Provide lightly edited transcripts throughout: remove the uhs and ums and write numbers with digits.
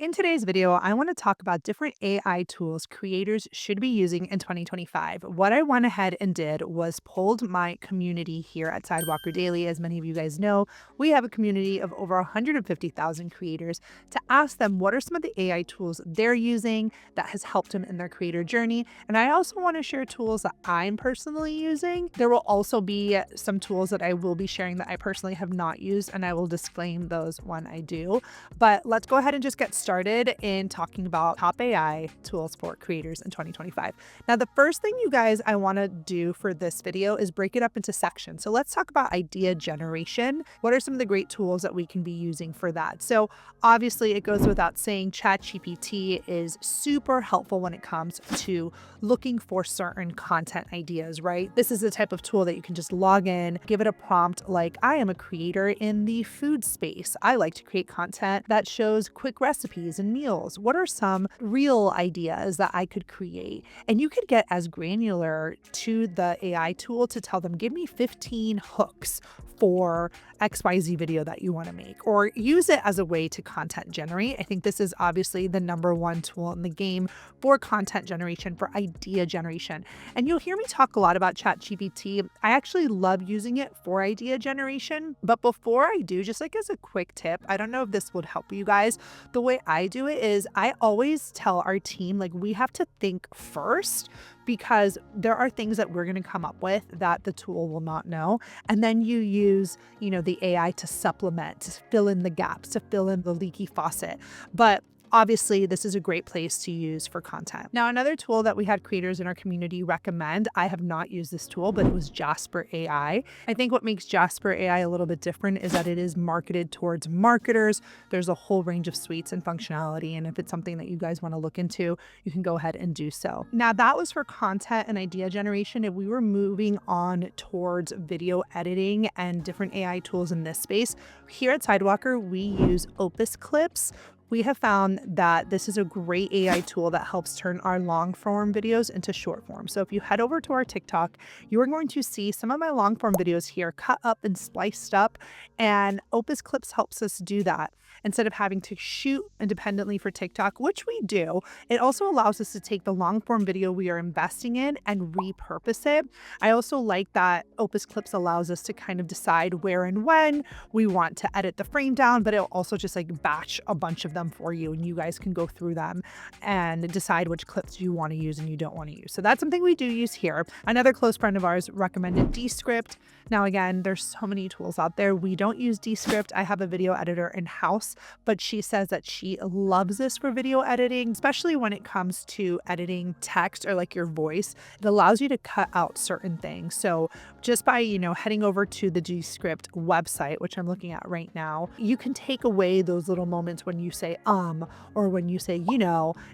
In today's video, I want to talk about different AI tools creators should be using in 2025. What I went ahead and did was polled my community here at Sidewalker Daily. As many of you guys know, we have a community of over 150,000 creators to ask them what are some of the AI tools they're using that has helped them in their creator journey. And I also want to share tools that I'm personally using. There will also be some tools that I will be sharing that I personally have not used, and I will disclaim those when I do. But let's go ahead and just get started in talking about top AI tools for creators in 2025. Now, the first thing you guys I want to do for this video is break it up into sections. So let's talk about idea generation. What are some of the great tools that we can be using for that? So obviously it goes without saying ChatGPT is super helpful when it comes to looking for certain content ideas, right? This is the type of tool that you can just log in, give it a prompt like, I am a creator in the food space. I like to create content that shows quick recipes and meals. What are some real ideas that I could create? And you could get as granular to the AI tool to tell them, give me 15 hooks for XYZ video that you want to make, or use it as a way to content generate. I think this is obviously the number one tool in the game for content generation, for idea generation. And you'll hear me talk a lot about ChatGPT. I actually love using it for idea generation. But before I do, just like as a quick tip, I don't know if this would help you guys. The way I do it is I always tell our team, like, we have to think first, because there are things that we're going to come up with that the tool will not know. And then you use, the AI to supplement, to fill in the gaps, to fill in the leaky faucet. But obviously, this is a great place to use for content. Now, another tool that we had creators in our community recommend, I have not used this tool, but it was Jasper AI. I think what makes Jasper AI a little bit different is that it is marketed towards marketers. There's a whole range of suites and functionality, and if it's something that you guys want to look into, you can go ahead and do so. Now, that was for content and idea generation. If we were moving on towards video editing and different AI tools in this space, here at Sidewalker, we use Opus Clips. We have found that this is a great AI tool that helps turn our long form videos into short form. So if you head over to our TikTok, you are going to see some of my long form videos here cut up and spliced up, and Opus Clips helps us do that. Instead of having to shoot independently for TikTok, which we do, it also allows us to take the long form video we are investing in and repurpose it. I also like that Opus Clips allows us to kind of decide where and when we want to edit the frame down, but it'll also just like batch a bunch of them for you, and you guys can go through them and decide which clips you want to use and you don't want to use. So that's something we do use here. Another close friend of ours recommended Descript. Now, again, there's so many tools out there. We don't use Descript. I have a video editor in-house, but she says that she loves this for video editing, especially when it comes to editing text or like your voice. It allows you to cut out certain things. So just by, heading over to the Descript website, which I'm looking at right now, you can take away those little moments when you say, or when you say,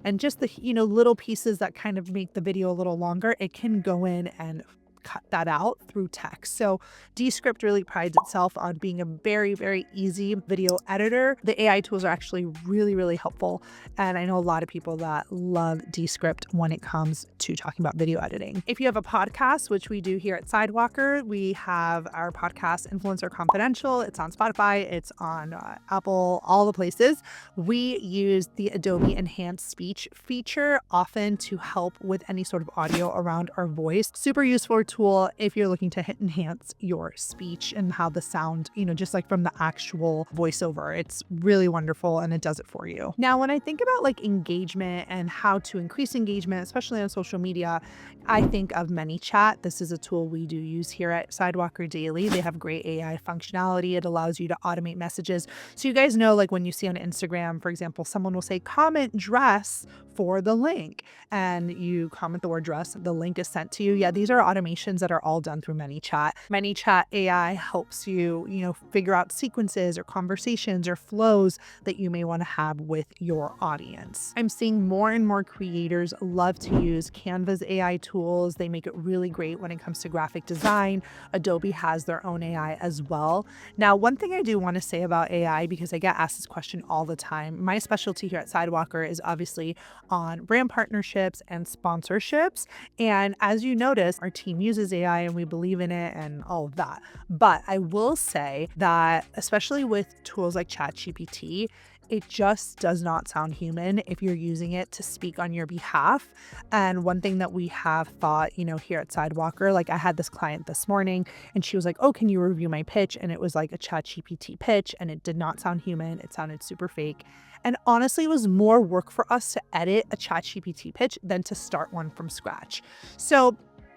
and just the, little pieces that kind of make the video a little longer, it can go in and cut that out through text. So Descript really prides itself on being a very, very easy video editor. The AI tools are actually really, really helpful. And I know a lot of people that love Descript when it comes to talking about video editing. If you have a podcast, which we do here at Sidewalker, we have our podcast Influencer Confidential. It's on Spotify, it's on Apple, all the places. We use the Adobe Enhanced Speech feature often to help with any sort of audio around our voice. Super useful tool if you're looking to enhance your speech and how the sound, just like from the actual voiceover. It's really wonderful and it does it for you. Now, when I think about like engagement and how to increase engagement, especially on social media, I think of ManyChat. This is a tool we do use here at Sidewalker Daily. They have great AI functionality. It allows you to automate messages. So you guys know, like when you see on Instagram, for example, someone will say comment dress for the link, and you comment the word dress, the link is sent to you. Yeah, these are automations that are all done through ManyChat. ManyChat AI helps you, figure out sequences or conversations or flows that you may want to have with your audience. I'm seeing more and more creators love to use Canva's AI tools. They make it really great when it comes to graphic design. Adobe has their own AI as well. Now, one thing I do want to say about AI, because I get asked this question all the time, my specialty here at Sidewalker is obviously on brand partnerships and sponsorships. And as you notice, our team uses AI and we believe in it and all of that. But I will say that, especially with tools like ChatGPT, it just does not sound human if you're using it to speak on your behalf. And one thing that we have thought, here at Sidewalker, like I had this client this morning and she was like, "Oh, can you review my pitch?" And it was like a ChatGPT pitch and it did not sound human. It sounded super fake. And honestly, it was more work for us to edit a ChatGPT pitch than to start one from scratch. So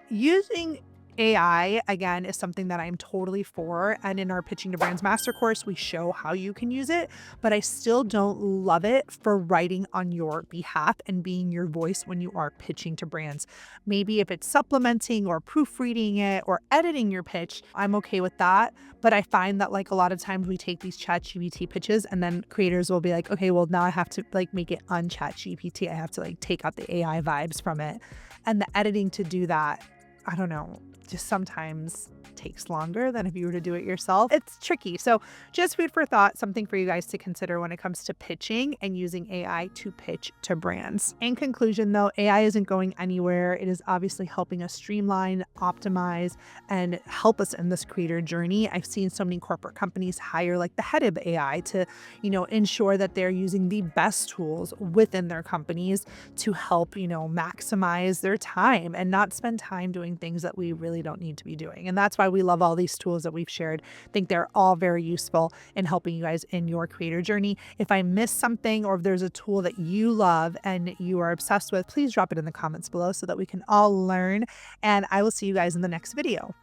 using AI, again, is something that I'm totally for. And in our Pitching to Brands Master course, we show how you can use it, but I still don't love it for writing on your behalf and being your voice when you are pitching to brands. Maybe if it's supplementing or proofreading it or editing your pitch, I'm okay with that. But I find that like a lot of times we take these ChatGPT pitches and then creators will be like, okay, well now I have to like make it on ChatGPT. I have to like take out the AI vibes from it. And the editing to do that, I don't know, just sometimes takes longer than if you were to do it yourself. It's tricky. So just food for thought, something for you guys to consider when it comes to pitching and using AI to pitch to brands. In conclusion though, AI isn't going anywhere. It is obviously helping us streamline, optimize, and help us in this creator journey. I've seen so many corporate companies hire like the head of AI to, ensure that they're using the best tools within their companies to help, maximize their time and not spend time doing things that we really don't need to be doing. And that's why we love all these tools that we've shared. I think they're all very useful in helping you guys in your creator journey. If I missed something or if there's a tool that you love and you are obsessed with, please drop it in the comments below so that we can all learn. And I will see you guys in the next video.